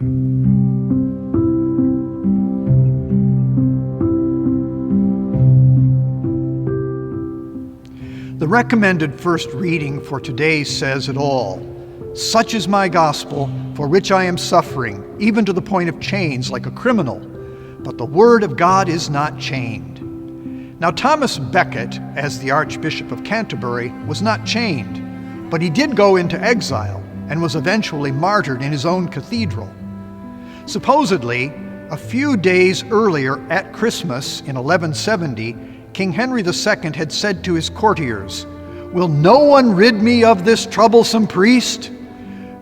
The recommended first reading for today says it all. Such is my gospel, for which I am suffering, even to the point of chains like a criminal. But the word of God is not chained. Now Thomas Becket, as the Archbishop of Canterbury, was not chained, but he did go into exile and was eventually martyred in his own cathedral. Supposedly, a few days earlier at Christmas in 1170, King Henry II had said to his courtiers, "Will no one rid me of this troublesome priest?"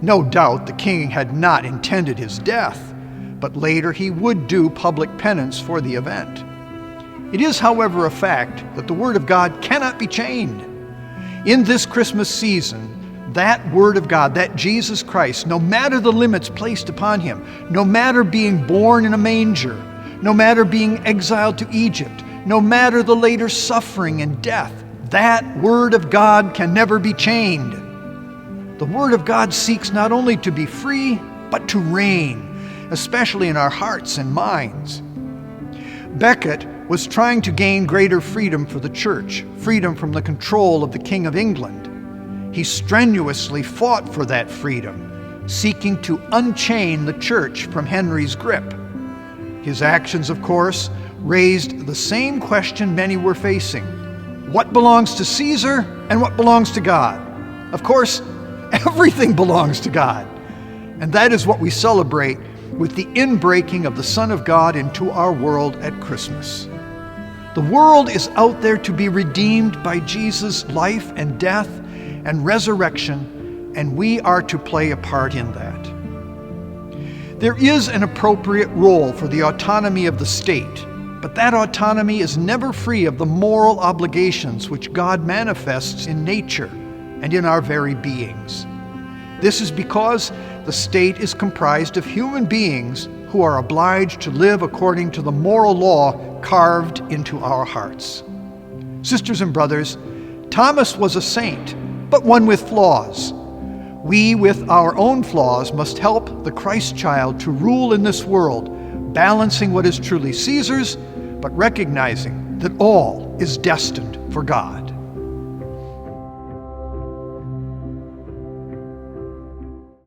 No doubt the king had not intended his death, but later he would do public penance for the event. It is, however, a fact that the Word of God cannot be chained. In this Christmas season, that Word of God, that Jesus Christ, no matter the limits placed upon him, no matter being born in a manger, no matter being exiled to Egypt, no matter the later suffering and death, that Word of God can never be chained. The Word of God seeks not only to be free, but to reign, especially in our hearts and minds. Becket was trying to gain greater freedom for the Church, freedom from the control of the King of England. He strenuously fought for that freedom, seeking to unchain the Church from Henry's grip. His actions, of course, raised the same question many were facing. What belongs to Caesar and what belongs to God? Of course, everything belongs to God. And that is what we celebrate with the inbreaking of the Son of God into our world at Christmas. The world is out there to be redeemed by Jesus' life and death and resurrection, and we are to play a part in that. There is an appropriate role for the autonomy of the state, but that autonomy is never free of the moral obligations which God manifests in nature and in our very beings. This is because the state is comprised of human beings who are obliged to live according to the moral law carved into our hearts. Sisters and brothers, Thomas was a saint, but one with flaws. We, with our own flaws, must help the Christ child to rule in this world, balancing what is truly Caesar's, but recognizing that all is destined for God.